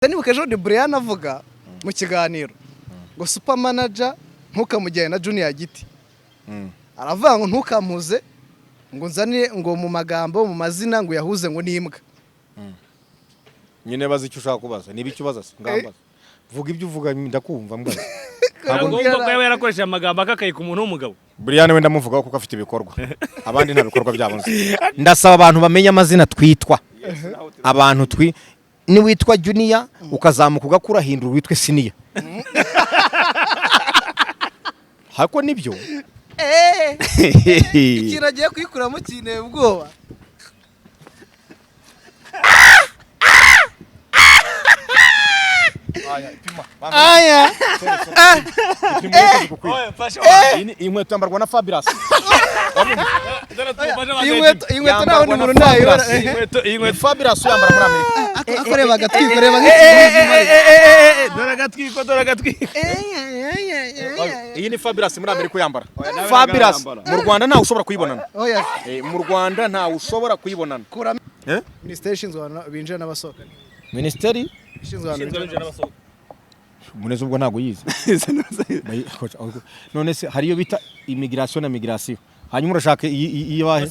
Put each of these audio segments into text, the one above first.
Nibuka ejo Brianne avuga mu kiganiro ngo supermanager ntukamujyane na Junior Giti. Aravuga ngo ntukamuze ngo nzanire ngo mu magambo mu mazina ngo yahuze ngo nimbwa. Nyine bazi icyo ushaka kubaza niba icyo ubaza ngambaza. Vuga ibyo uvuga ndakumva mbona. Ntabwo yaba yarakoresha amagambo akakaye ku muntu w'umugabo. Brianne wenda muvuga kuko afite ibikorwa. Abandi nta bikorwa byabo. Ndasaba abantu bamenye amazina twitwa. Abantu ni witwa Junior ukazamuka ugakura hindura witwe Senior. Hako nibyo. Ikiragiye kwikuramo kine ubwoba. Aya. Inkweto yambarwa na Fabulous. Inkweto nawe ni umuntu nayo. Inkweto Fabulous yambara muri Amerika. Akoreba gatwikoreba dora gatwiko. Iyi ni Fabulous muri Amerika yambara. Fabulous mu Rwanda ntawe ushobora kuyibonana. Mu Rwanda ntawe ushobora kuyibonana. Ministeri ishinzwe binjira n'abasohoka. Ministeri ishinzwe n'abasohoka. Muneze ubwo ntago yize. None se hariyo bita immigration na migration. Hanyuma urashaka iyi bahe?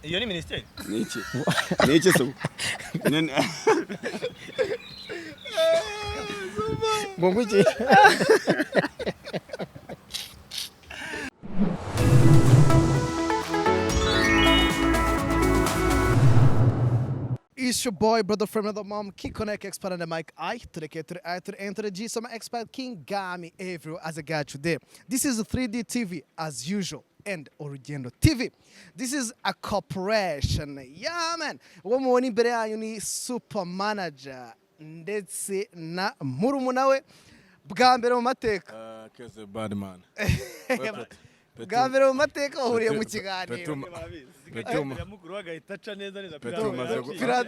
Iyo ni ministeri. Niki? Niki so? Ngo iki? It's your boy, brother from another mom, King Connect expert on the mic. I to the K to the I to the N to the G, some expert King Gami everywhere as a guy today. This is a 3D TV as usual and Origendo TV. This is a corporation. Yeah, man. One more in Brianne, supermanager. Ndetse na murumuna we bwambere mu mateka. Keze bad man. Bwambere mu mateka uhuriye mu kiganiro. Mukuru wagahita aca neza Peti umaze gukura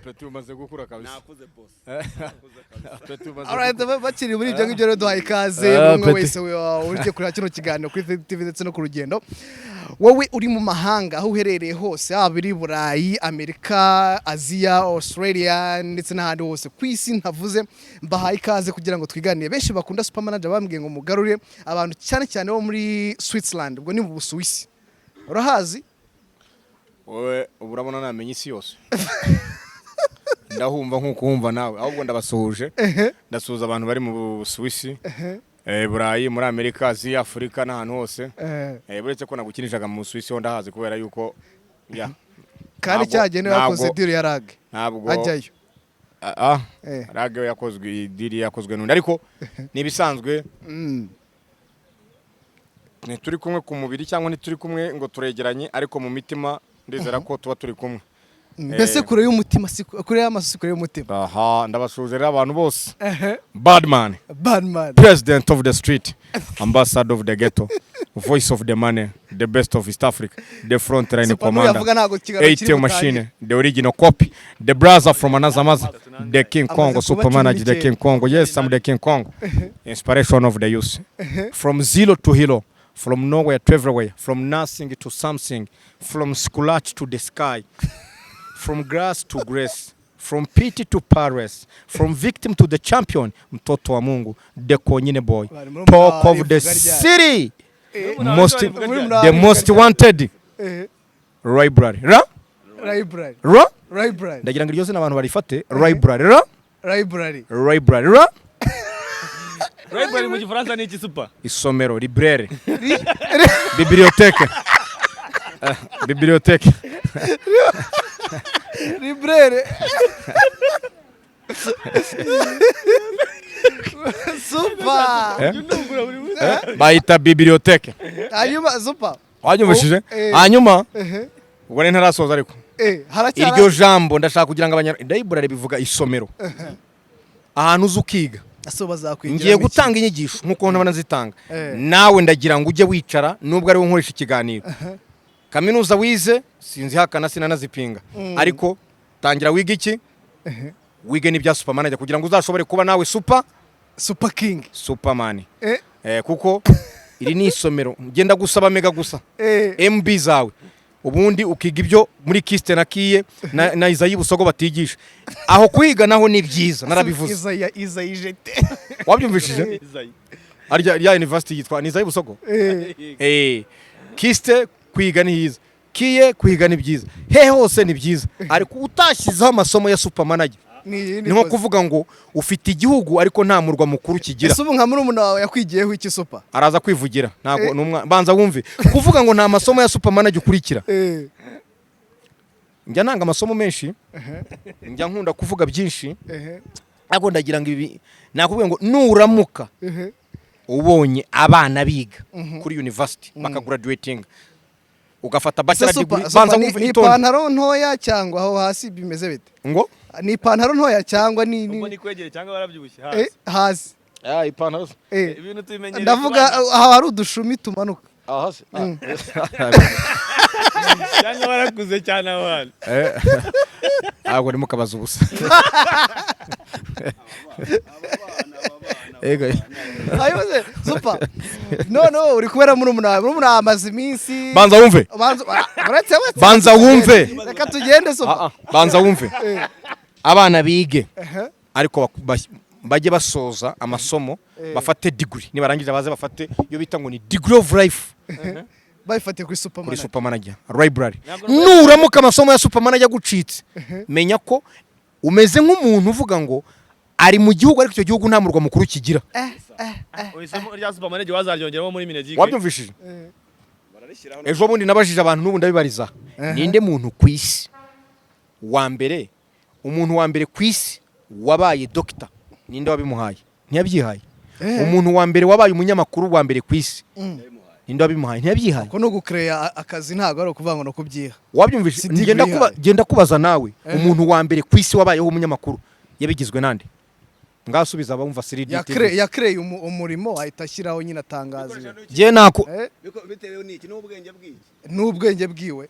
Peti umaze gukura kabisa. Nakuze boss. Peti umaze. Alright, bakiri muri ibyo ngibyo rero duhaye ikaze umwe wese uje kureba kino kiganiro kuri TV ndetse no ku rugendo. Wowe uri mu mahanga aho uherereye hose abiri Burayi, Amerika, Aziya, Australia ndetse n'ahandi hose ku isi ntavuze mbahaye ikaze kugira ngo twiganire. Benshi bakunda supermanager bambwiye ngo mugarure abantu cyane cyane bo muri Switzerland ubwo ni mu Busuwisi. Urahazi? Wowe urabona namenye isi yose. Ndahumva nkuko wumva nawe ahubwo ndabasuhuje. Ndasuhuza abantu bari mu Busuwisi. Burayi, muri Amerika, Aziya, Afrika n'ahantu hose. Buretse ko nagukinishaga mu Busuwisi ho ndahazi kubera yuko kandi cyagenewe yakoze deal ya rag. Ntabwo ajyayo. Rag yakozwe deal yakozwe n'undi ariko nibisanzwe. Ni turi kumwe ku mubiri cyangwa ni turi kumwe ngo turegeranye ariko mu mitima ndizera ko tuba turi kumwe. Mbese kure y'umutima kure y'amaso kure y'umutima. Aha ndabashuje rero abantu bose. Bad man. President of the street, ambassador of the ghetto, voice of the money, the best of East Africa, the front line commander, ATM machine, the original copy, the brother from another mother, the King Kong, supermanager, the King Kong. Yes, I'm the King Kong. Inspiration of the youth. From zero to hero, from nowhere to everywhere, from nothing to something, from scratch to the sky. From grass to grace, from pity to Paris, from victim to the champion, mtoto wa Mungu, the Konyine boy, talk of the city, the most wanted, library, ndagira ngo ryose n'abantu barifate, library, mu Gifaransa ni iki super? Isomero, librairie, bibliothèque, bibliothèque. Librere. Super. Bayita bibliothèque. Hanyuma super. Wanyumvishije? Hanyuma ubwo ne ntarasoza ariko. Haracyara. Iryo jambo ndashaka kugira ngo library bivuga isomero. Ahantu uzukiga. Ngiye gutanga inyigisho nkuko nabana zitanga. Nawe ndagira ngo ujye wicara nubwo ari we nkoresha ikiganiro. Kaminuza wize sinzi hakana sinanazipinga ariko tangira wiga iki wige n'ibya supermanager kugira ngo uzashobore kuba nawe super king superman kuko iri ni isomero ngenda gusaba mega gusa MB zawe ubundi ukiga ibyo muri kiste na kiye na izayi busogo batigisha aho kwiga naho ni byiza narabivuze izayi jete wabyumvishije arya university yitwa ni izayi busogo kiste kwiga ni hiza kiye kwiga ni byiza he hose ni byiza ariko utashyizeho amasomo ya supermanager ni nko kuvuga ngo ufite igihugu ariko nta murwa mukuru kigira ese ubu nka murumuna wawe yakwigiyeho iki super araza kwivugira ntago banza wumve kuvuga ngo nta masomo ya supermanager ukurikira njya nanga amasomo menshi njya nkunda kuvuga byinshi ariko ndagira ngo ibi nakubwiye ngo nuramuka ubonye abana biga kuri university bakagraduating ugafata bachelor degree banza wumve ipantaro ntoya cyangwa aho hasi bimeze bite ngo ni ipantaro ntoya cyangwa ni kwegere cyangwa barabyibushye hasi ipantaro ibintu tubimenyereye ndavuga aho hari udushumi tumanuka hasi cyangwa barakuze cyane abantu ahubwo ndimo kabaza ubusa ayoze super no uri kubera murumuna amaze iminsi banza wumve banza wumve reka tugende super banza wumve abana bige ariko bajye basoza amasomo bafate degree nibarangiza baze bafate iyo bita ngo ni degree of life bayifatiye kuri supermanager library nuramuka amasomo ya supermanager gucitse menya ko umeze nk'umuntu uvuga ngo ari mu gihugu ariko icyo gihugu nta murwa mukuru kigira isomo rya supermanager wazaryongeramo muri minegike wabyumvishije ejo bundi nabajije abantu n'ubu ndabibariza ninde muntu ku isi wa mbere umuntu wa mbere ku isi wabaye doctor ninde wabimuhaye ntiyabyihaye umuntu wa mbere wabaye umunyamakuru wa mbere ku isi ninde wabimuhaye ntiyabyihaye ko no gucreate akazi ntago ari ukuvanga no kubyiha wabyumvise genda kubaza nawe umuntu wa mbere ku isi wabayeho umunyamakuru yabigizwe nande ngasubiza abumva 3D yakreye umurimo ahita ashyiraho nyine atangaza je nako bitewe n'iki n'ubwenge bwiwe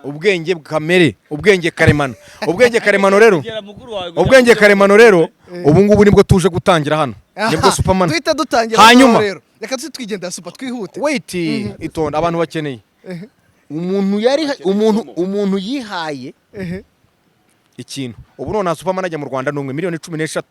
ubwenge kamere ubwenge karemano ubwenge karemano rero ubu ngubu nibwo tuje gutangira hano nibwo superman twita dutangira hanyuma rero reka twigendera super twihute wait itonda abantu bakeneye umuntu yihaye ikintu ubu none supermanager mu Rwanda n'umwe miliyoni 13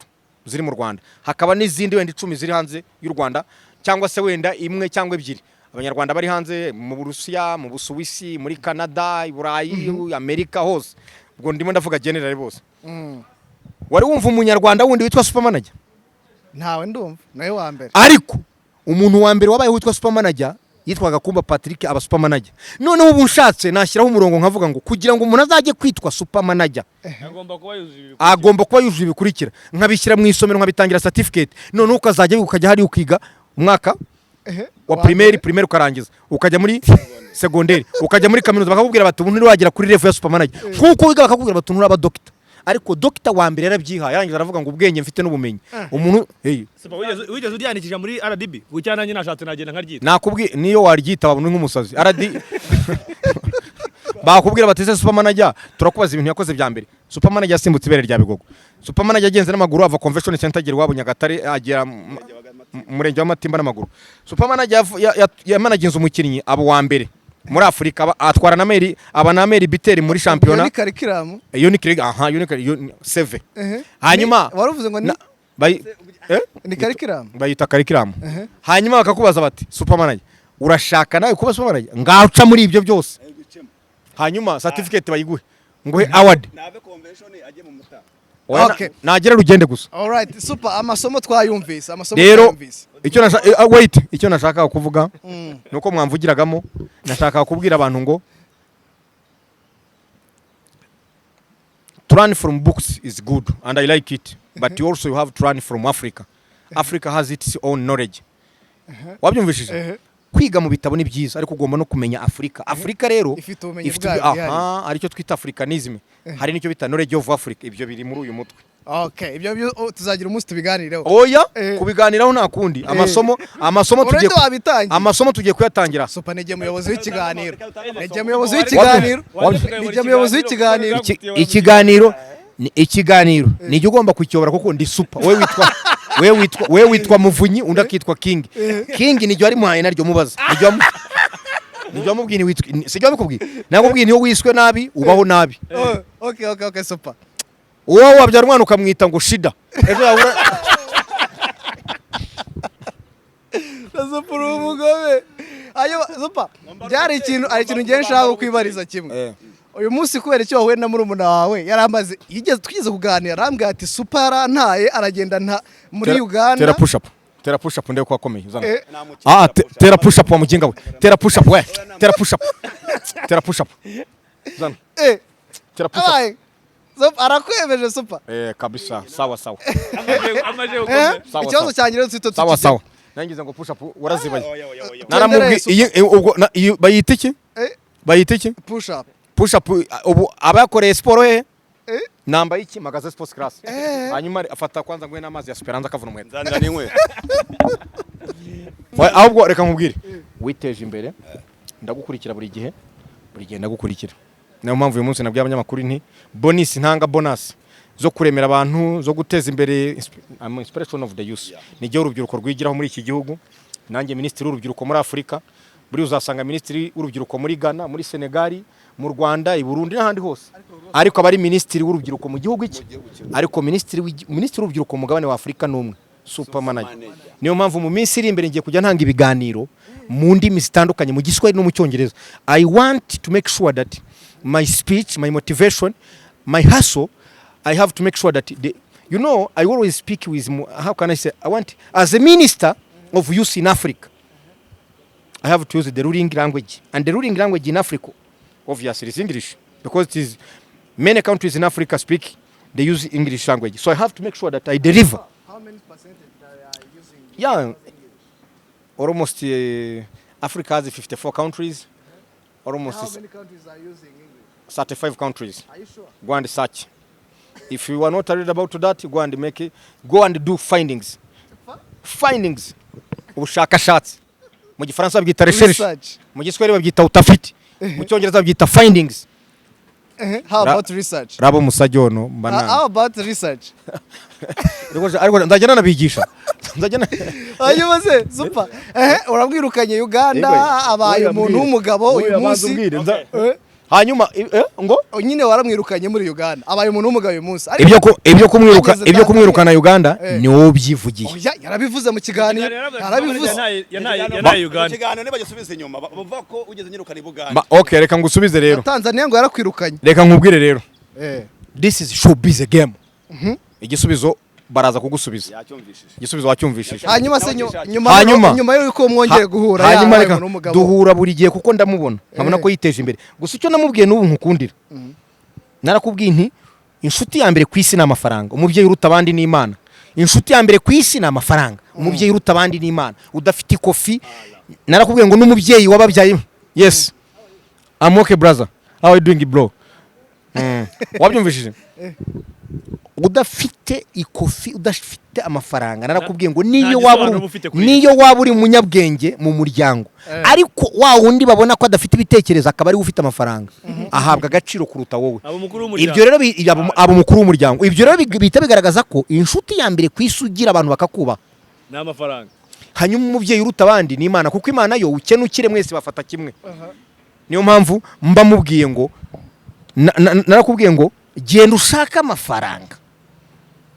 ziri mu Rwanda hakaba n'izindi wenda 10 ziri hanze y'u Rwanda cyangwa se wenda imwe cyangwa ebyiri abanyarwanda bari hanze mu Burusiya mu Busuwisi muri Canada i Burayi Amerika hose ubwo ndimo ndavuga general bose wari wumva umunyarwanda wundi witwa supermanager ntawe ndumva nawe wa mbere ariko umuntu wa mbere wabaye witwa supermanager yitwaga Kumba Patrick aba supermanager noneho ubu nshatse nashyiraho umurongo nkavuga ngo kugira ngo umuntu azajye kwitwa supermanager agomba kuba yujuje ibikurikira nkabishyira mu isomero nkabitangira certificate noneho ukajya hari ukiga umwaka wa primaire ukarangiza ukajya muri secondaire ukajya muri kaminuza bakakubwira bati ubu ntiwagera kuri level ya supermanager nkuko wiga bakakubwira bati nturaba doctor ariko doctor wa mbere yarabyihaye yarangiza aravuga ngo ubwenge mfite n'ubumenyi umuntu wigeze uryandikisha muri RDB gucyana nyine nashatse nagenda nkaryita nakubwiye niyo waryita babone nk'umusazi bakubwira bati se supermanager turakubaza ibintu yakoze bya mbere supermanager yasimbutse ibere rya Bigogo supermanager agenze n'amaguru ava convention center agera wabo Nyagatare agera umurenge wa Matimba n'amaguru supermanager yamanaginze umukinnyi abo wa mbere muri Afrika atwara na meri abana meri biteri muri championnat ni curriculum iyo ni seve hanyuma waruvuze ngo ni ni curriculum bayita curriculum hanyuma bakakubaza bati supermanager urashaka nawe kuba supermanager ngaca muri ibyo byose hanyuma certificate bayiguhe nguhe award nave convention ajye mu mutaka okay nagera rugende gusa all right super amasomo twayumvise rero icyo nashaka kuvuga nuko mwamvugiragamo nashaka kubwira abantu ngo to learn from books is good and I like it but you also have to learn from Africa. Africa has its own knowledge. Wabyumvishije kwiga mu bitabo ni byiza ariko ugomba no kumenya Africa rero ifite aricyo twita Africanism hari nicyo bita knowledge of Africa ibyo biri muri uyu mutwe. Okay, ibyo tuzagira umunsi tubiganireho. Oya, kubiganiraho nta kundi. Amasomo tugiye kuyatangira. Super nege muyobozi w'ikiganiro. Ikiganiro ni ugomba kukiyobora kuko ndi super. Wewe witwa Muvunyi undi akitwa King. King ni ari muhaye naryo mubaza. nibyo mubwini witwe sijya bikubwira nakubwiye niyo wiswe nabi ubaho nabi okay super uwo wabyara umwana ukamwita ngo shida ejo yabura super umugobe ayo super byari ikintu ngiye nshaka kwibariza kimwe uyu munsi kubera icyo wahuye na murumuna wawe yaramaze twigeze kuganira arambwira ati super arantaye aragenda muri Uganda tera push up ndeko akomeye uzana tera push up wa muginga we tera push up we tera push up uzana tera push up arakwemeje super kabisa sawa ikibazo cyanjye rero twito sawa nangize ngo push up warazibaye naramubwiye ubwo bayita iki push up ubu abakoreye siporo nambaye iki magaze sports class hanyuma afata kwanza ngwe n'amazi ya Esperanza akavuna umwete nzanda ninkwe ahubwo reka nkubwire witeje imbere ndagukurikira buri gihe ndagukurikira niyo mpamvu uyu munsi nabwiye abanyamakuru nti bonus ntanga bonus zo kuremera abantu zo guteza imbere inspiration of the youth ni gihe urubyiruko rwigiraho muri iki gihugu nanjye ministeri w'urubyiruko muri Afrika buri uzasanga ministeri w'urubyiruko muri Ghana muri Senegal mu Rwanda i Burundi n'ahandi hose ariko abari ministeri w'urubyiruko mu gihugu iki ariko ministeri w'urubyiruko mu mugabane wa Afrika n'umwe supermanager niyo mpamvu mu minsi iri imbere ngiye kujya ntanga ibiganiro mu ndimi zitandukanye mu Giswahili no mu Cyongereza. I want to make sure that my speech, my motivation, my hustle, I have to make sure that I always speak with, how can I say, I want, as a minister of youth in Africa, I have to use the ruling language. And the ruling language in Africa, obviously, is English. Because it is many countries in Africa speak, they use English language. So I have to make sure that I deliver. How many percentage are using English? Yeah, almost Africa has 54 countries. Almost. How many countries are using English? 35 countries. Are you sure? Go and search. If you are not worried about that, go and make it. Go and do findings. Findings. Ubushakashatsi. Mu Gifaransa babyita research. Mu Giswahili babyita utafiti. Mu Cyongereza babyita findings. How about research? Rabo musajono mbana. How about research? Ariko ndajyana nabigisha. Hanyuma se super. Urabwirukanye Uganda abaye umuntu w'umugabo uyu munsi. Hanyuma ngo nyine waramwirukanye muri Uganda abaye umuntu w'umugabo uyu munsi. Ibyo kumwirukana Uganda ni wowe byivugiye. Yarabivuze mu kiganiro. Yarabivuze. Yanaye Uganda. Kiganiro ne bagisubize nyuma bavuga ko ugeze nyirukana i Buganda. Okay, reka ngusubize rero. Tanzania ngo yarakwirukanye. Reka nkubwire rero. This is showbiz game. Igisubizo baraza kugusubiza. Igisubizo wacyumvishije. Hanyuma se nyuma yuko mwongeye guhura hanyuma reka duhura buri gihe kuko ndamubona nkabona ko yiteje imbere. Gusa icyo namubwiye n'ubu nkukundira. Narakubwiye nti inshuti ya mbere ku isi ni amafaranga. Umubyeyi uruta abandi ni Imana. Inshuti ya mbere ku isi ni amafaranga. Umubyeyi uruta abandi ni Imana. Udafite ikofi. Narakubwiye ngo n'umubyeyi wababyaye. Yes. I'm okay brother. How are you doing bro? Wabyumvishije? Udafite ikofi udafite amafaranga narakubwiye ngo niyo waba uri umunyabwenge mu muryango ariko wa wundi babona ko adafite ibitekerezo akaba ari ufite amafaranga ahabwa agaciro kuruta wowe. Ibyo rero abo mukuru w'umuryango ibyo rero bita bigaragaza ko inshuti ya mbere kwisugira abantu bakakuba n'amafaranga. Hanyuma umubyeyi uruta abandi ni Imana kuko Imana yo ukene ukire mwese bafata kimwe. Niyo mpamvu mba mubwiye ngo narakubwiye ngo genda ushaka amafaranga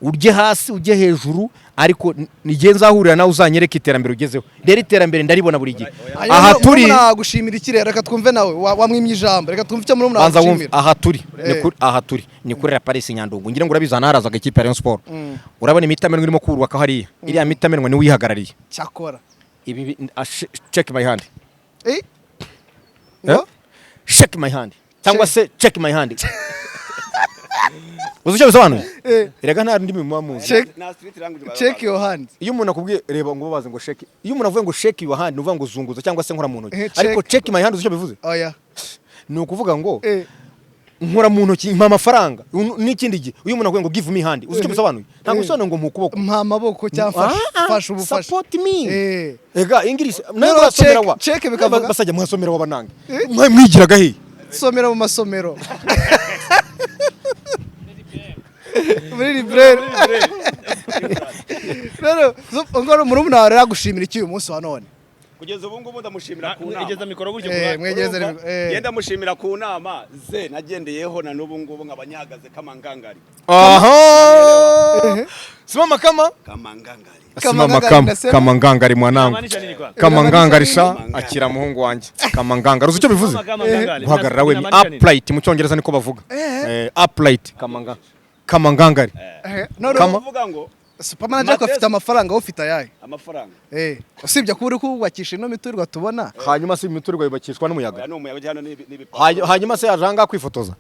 urye hasi ujye hejuru ariko nigiye nzahurira nawe uzanyereka iterambere ugezeho. Rero iterambere ndaribona buri gihe. Aha turi nagushimira ikirere reka twumve nawe wamwimye ijambo reka twumve icyo muri nagushimira. Aha turi ni kuri Paris Nyandungu ngira ngo urabizana harazaga ikipe ya Rayon Sport. Urabona imitamenwa irimo kurwaka hariya iriya mitamenwa ni wihagarariye cyakora ibi check my hand shake my hand cyangwa se check my hand. Uzucyo bisobanuye? Erega nta ndimi mumamuzi. Check your hand. Iyo umuntu akubwiye reba ngo babaze ngo shake. Iyo umuntu avuye ngo shake your hand nuvuga ngo zunguza cyangwa se nkora mu ntoki. Ariko check my hand uzucyo bivuze? Oya. Ni ukuvuga ngo nkora mu ntoki mpa amafaranga. N'ikindi gihe uyu umuntu akubwiye ngo give me hand. Uzucyo bisobanuye? Ntabwo bisobanuye ngo mukuboko. Mpa amaboko cyangwa fasha ubufasha. Support me. Ega English. Nayo basomera wa. Check bikavuga basajya mwasomera wabanange. Mwigiraga he? Somera mu masomero. Muri library. Rero ngoro murumuna wari yagushimira iki uyu munsi wa none? kugeza ubu ngubu ndamushimira ku nama. Mwegeza mikoro gutyo kuba. Mwegeza Yenda mushimira ku nama ze nagendeyeho na n'ubu ngubu nkabanyagaze kamangangari. Aha. Simama kama Kamangangari. Simama kama ngangari mwanangu. Kama ngangari sha akira muhungu wanje. Kama ngangari uzi icyo bivuze? Guhagarara we ni upright mu cyongereza niko bavuga. Upright kama ngangari. Kama uvuga ngo Supermanager ko afite amafaranga ufite ayahe? Amafaranga. Usibye kuba uri kubakisha ino miturirwa tubona. Hanyuma si imiturirwa yubakishwa n'umuyaga. Ni umuyaga hano n'ibipa. Hanyuma se yajanga kwifotoza.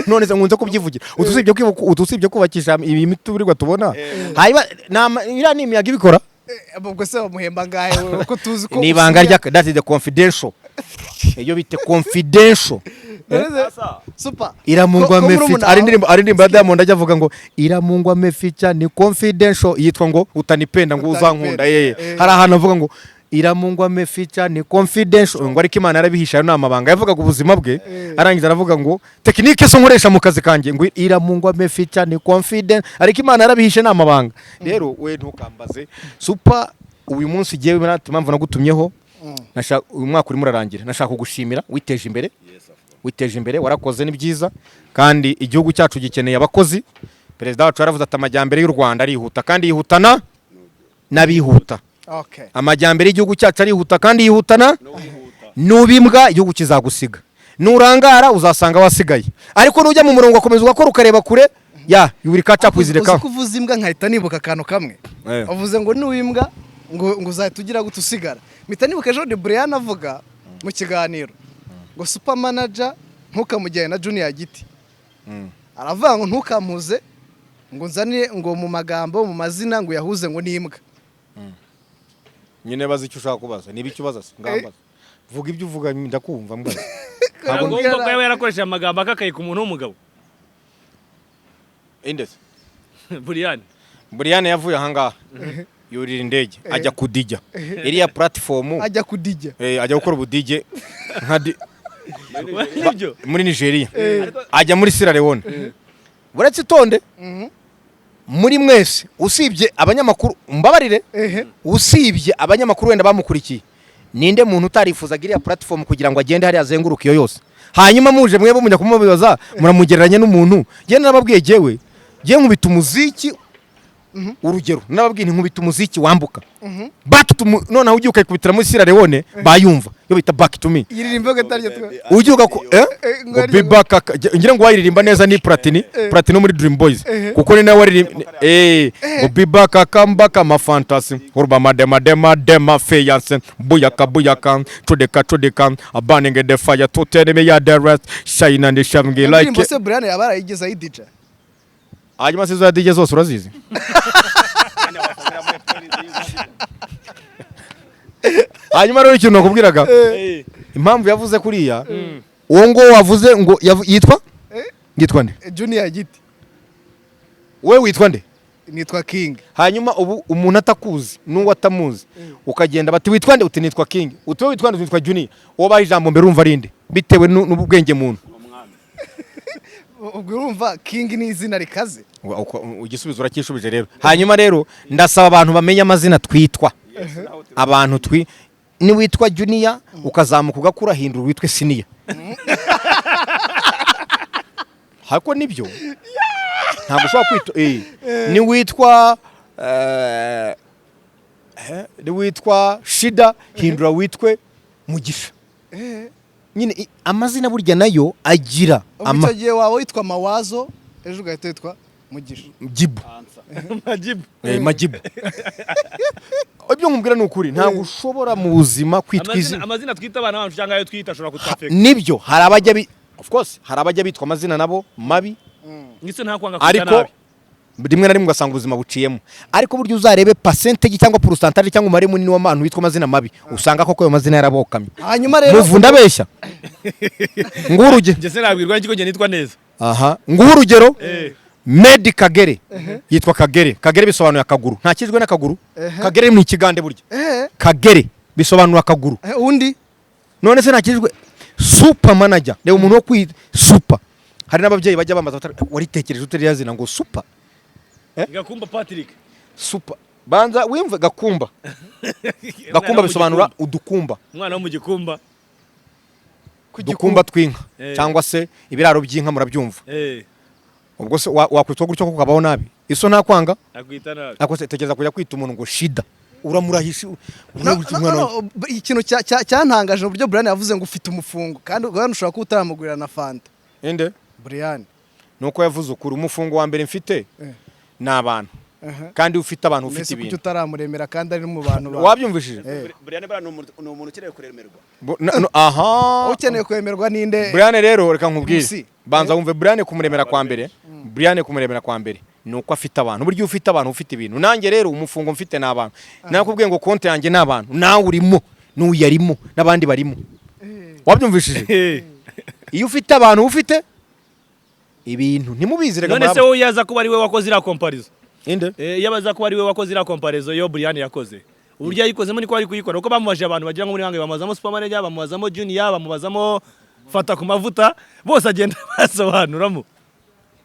None se nkunze kubyivugira. Utusibye kubakisha iyi miturirwa tubona. Hanyuma ira ni imiyaga ibikora. Ubwo se bamuhemba ngahe uko tuzi ko ni banga rya that is the confidential. Iyo bite confidential. Super. Iramungwa meficha ari ndimba Diamond ajya avuga ngo iramungwa meficha ni confidential yitwa ngo utanipenda ngo uzankunda hari ahantu avuga ngo iramungwa meficha ni confidential ngo ariko Imana yarabihisha no amabanga yavuga ku buzima bwe arangiza aravuga ngo technique so nkoresha mu kazi kanjye ngo iramungwa meficha ni confident ariko Imana yarabihishe n'amabanga rero we ntukambaze Super uyu munsi giye impamvu nagutumyeho nashaka uyu mwaka uri murarangira nashaka kugushimira witeje imbere warakoze ni byiza kandi igihugu cyacu gikeneye abakozi perezida wacu yaravuze ati amajyambere y'u Rwanda arihuta kandi yihutana nabihuta amajyambere y'igihugu cyacu arihuta kandi yihutana nubimbwa igihugu kizagusiga nurangara uzasanga wasigaye ariko nujya mu murongo akomeza ugakora ukareba kure yuri catch up wizireka kuvuza imbwa nkahita nibuka akantu kamwe avuze ngo nubimbwa ngo uzahita ugira gute usigara mpita nibuka ejo de Brianne avuga mu kiganiro ngo Supermanager ntukamujyane na Junior Giti aravuga ngo ntukamuze ngo nzane ngo mu magambo mu mazina ngo yahuze ngo n'imbwa nyine bazi icyo ushaka kubaza niba icyo ubaza ngambaza vuga ibyo uvuga ndakumva mbwa ntabwo ko yawe yarakoresha amagambo akakaye ku muntu w'umugabo indese Brianne yavuye ahangaha yurira indege ajya kudijya iriya platform ajya kudijya ajya gukora ubudije muri Nigeria ajya muri Sierra Leone buretse itonde muri mwese usibye abanyamakuru mbabarire usibye abanyamakuru wenda bamukurikiye ninde muntu utarifuzaga iriya platform kugira ngo agende hari azenguruka iyo yose hanyuma muje mwebo mujya kumubibaza muramugereranya n'umuntu genda nababwiye jewe nkubita umuziki urugero nababwiye nkubita umuziki wambuka back to none aho ugiye ukayikubitira muri Sierra Leone bayumva yo bita back to me iririmbo gatarye twa ugiye ko be back ngira ngo wayiririmba neza ni Platini muri Dream Boys kuko ni nawe waririmba be back come back my fantasy urba madema fiance buyaka to the can abaning the fire to tell me ya the rest shine and shining like iririmbo se Brianne yabarayigeza idija hanyuma se za DJ zose urazizi hanyuma rero ikintu nakubwiraga impamvu yavuze kuriya uwo ngo wavuze ngo yitwa nde Junior Giti we witwa nde nitwa King hanyuma ubu umuntu atakuzi n'uwo atamuzi ukagenda bati witwa nde uti nitwa King uti witwa nde nitwa Junior uwo baye ijambo mbere urumva rinde bitewe n'ubwenge muntu ubwo urumva King ni izina rikaze ugisubizo urakishubije rero hanyuma rero ndasaba abantu bamenye amazina twitwa abantu ni witwa Junior ukazamuka ugakura hindura witwe Senior hako nibyo ntabwo ushobora kwita ni witwa Shida hindura witwe Mugisha nyine amazina burya nayo agira icyo gihe wawe witwa Mawazo ejo ugahita witwa Mugisha Majibu ibyo nkubwira ni ukuri ntabwo ushobora mu buzima kwitwa izina amazina twita abana bacu cyangwa ayo twita ashobora kutafeka nibyo hari abajya of course hari abajya bitwa amazina nabo mabi ngise nta kwanga kwita nabi ariko rimwe na rimwe ugasanga ubuzima buciyemo ariko buryo uzarebe percentage cyangwa pourcentage cyangwa umubare munini w'abantu witwa amazina mabi usanga koko ayo mazina yarabokamye hanyuma rero muvunda besha ngurugero ngese nabwirwa n'ikiko nge nitwa neza ngurugero Medi Kagere yitwa Kagere bisobanuye akaguru ntakijwe n'akaguru Kagere ni ikigande burya Kagere bisobanura akaguru undi none se ntakijwe Supermanager reba umuntu wo kwita super hari n'ababyeyi bajya bambaza waritekereje utari yazina ngo super Gakumba Patrick super banza wimve gakumba. Gakumba bisobanura udukumba. Umwana wo mu gikumba. Dukumba tw'inka cyangwa se ibiraro by'inka murabyumva. Ubwo se wakwitwa gutyo ko kabaho nabi. Iso nakwanga? Nakwita nabi. Akose tegeza kujya kwita umuntu ngo shida. Uramurahisha. Ikintu cyantangaje uburyo Brianne yavuze ngo ufite umufungo kandi ushobora kuba utaramugurira na fanta. Inde? Brianne. Nuko yavuze ukuri umufungo wa mbere mfite n'abantu. Kandi ufite abantu ufite ibintu. Kuki utaramuremera kandi ari mu bantu ba. Wabyumvishije? Brianne bara ni umuntu ukeneye kuremerwa. Aha. Ukeneye kwemerwa ninde? Brianne rero reka nkubwire. Banza wumve Brianne kumuremera kwa mbere. Brianne kumuremera kwa mbere. Nuko afite abantu. Buryo ufite abantu ufite ibintu. Nanjye rero umufungo mfite n'abantu. Nakubwiye ngo konti yanjye n'abantu. Nawe urimo, n'uyarimo, n'abandi barimo. Wabyumvishije? Iyo ufite abantu ufite ibintu ntimubizi rega. None se wowe yaza kuba ari we wakoze ira comparison. Inde? Yabaza kuba ari we wakoze ira comparison yo Brianne yakoze. Uburyo yayikozemo niko ari kuyikora. Uko bamubaje abantu bagira ngo muri hange bamuzamo supermanager, bamuzamo junior, bamuzamo fatakumavuta, bose agenda basobanuramo.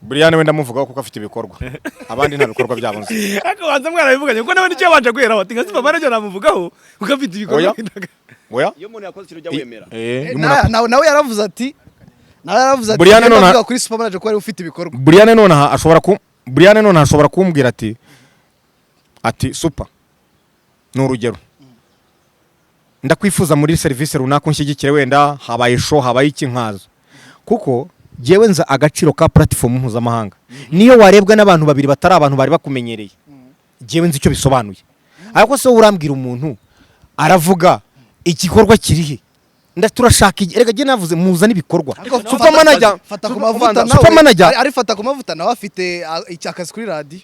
Brianne wenda muvugaho kuko afite ibikorwa. Abandi nta bikorwa byabo nzi. Akabanza mwana bivuganye kuko nawe nicyo yabanje guhera bati ngasi supermanager namuvugaho kuko afite ibikorwa. Oya? Iyo umuntu yakoze ikintu ujya wemera. Nawe yaravuze ati Brianne none kuri supermanager ko ari ufite ibikorwa. Brianne none ashobora kumbwira ati super. N'urugero. Ndakwifuza muri service runaka unshyigikire wenda habaye show habaye iki nkazo. Kuko jewe nza agaciro ka platform mpuzamahanga. Niyo warebwa n'abantu babiri batari abantu bari bakumenyereye. Jewe nzi icyo bisobanuye. Ariko se urambwira umuntu aravuga igikorwa kirihe. Turashaka erega je navuze muza n'ibikorwa. Supermanager Fatakumavuta nawe. Supermanager ari Fatakumavuta nawe afite icyakazi kuri radio.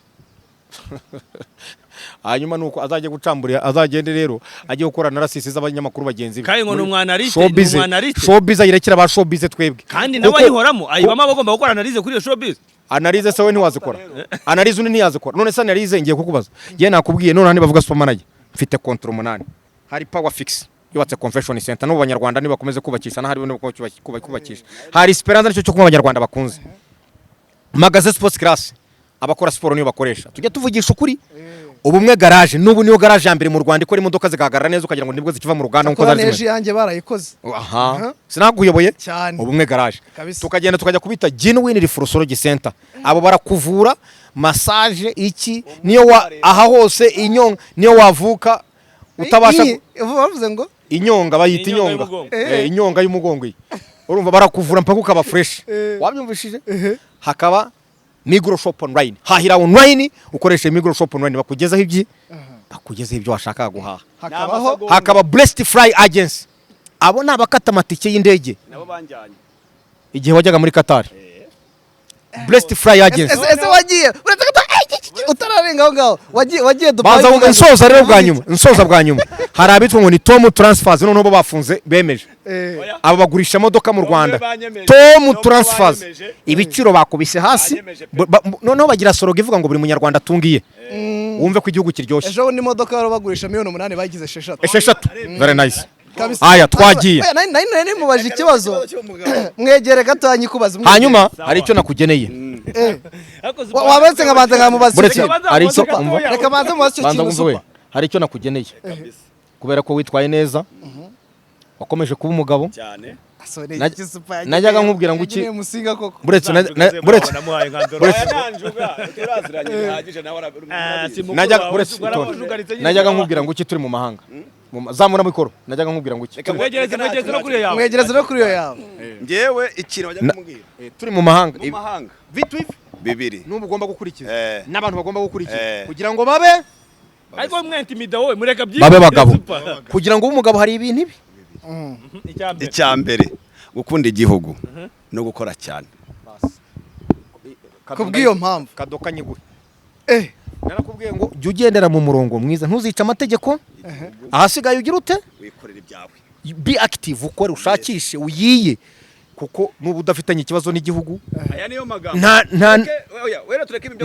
Hanyuma nuko azajye gucamburira azagende rero ajye gukora narasisi z'abanyamakuru bagenzi be. Kandi ngo n'umwana arite. Showbiz ayirekera ba showbiz twebwe. Kandi nawe ayihoramo ayibama bagomba gukora analize kuri iyo showbiz. Analize se we ntiwazikora. Analize undi ntiyazikora. None se analize ngiye kukubaza. Je nakubwiye none bavuga supermanager mfite control 8. Hari power fix. Yubatse convention center n'ubu Banyarwanda niba bakomeze kubakisha na hari bone kubakisha. Hari Esperance nicyo cyo kuma Abanyarwanda bakunze. Magaze sports class abakora siporo niyo bakoresha. Tujya tuvugisha ukuri. Ubumwe garage n'ubu niyo garage ya mbere mu Rwanda ikora imodoka zigahagarara neza ukagira ngo nibwo zikiva mu Ruganda nkuko zari zimeze. Yanjye barayikoze. Aha. Sinaguyoboye cyane. Ubumwe garage. Tukagenda tukajya kubita genuine reflexology center. Abo barakuvura massage iki niyo aha hose inyonga niyo wavuka utabasha bavuze ngo inyonga bayita inyonga. Inyonga y'umugongo. Urumva barakuvura mpaka ukaba fresh. Wabyumvishije? Hakaba Migro shop online. Hahira online ukoresha Migro shop online bakugezaho ibyo washaka guhaha. Hakaba Blessed Fly Agency. Abo nabakata amatike y'indege. Nabo banjyanye. Igihe wajyaga muri Qatar. Blessed Fly Agency. Ese wagiye. Utararenga aho ngaho. Wagiye Dubai. Baza nsoza rero bwa nyuma. Hari abitwa ngo ni Tom Transfers none bo bafunze bemeje. Aba bagurisha imodoka mu Rwanda. Tom Transfers. Ibiciro bakubise hasi. Noneho bagira soroga ivuga ngo buri munyarwanda atungiye. Wumve ko igihugu kiryoshye. Ejo ni imodoka baro bagurisha 8 bagize 6. Very nice. Aya twagiye. Nani mubaje ikibazo. Mwegere gato anyikubaza. Hanyuma hari icyo nakugeneye. Wabanze ngabanza ngamubaza. Hari icyo reka banze mubaze icyo kintu. Hari icyo nakugeneye. Kubera ko witwaye neza. Wakomeje kuba umugabo cyane. Najyaga nkubwira ngo iki buretse najyaga nkubwira ngo iki turi mu mahanga zamura mikoro najyaga nkubwira ngo iki mwegereze no kuri yo yawe ngewe ikintu bajya kumubwira turi mu mahanga vitu bibiri n'ubu ugomba gukurikiza n'abantu bagomba gukurikiza kugira ngo babe ariko mwentimida wowe mureka byinshi babe bagabo kugira ngo umugabo hari ibintu ibi icyambere gukunda igihugu no gukora cyane kubwiyo mpamvu kadoka nyiguhe narakubwiye ngo jya ugendera mu murongo mwiza ntuzica amategeko ahasigaye ugira ute wikorera ibyawe be active ukore ushakishe uyiye kuko nubu udafitanye ikibazo n'igihugu aya niyo magambo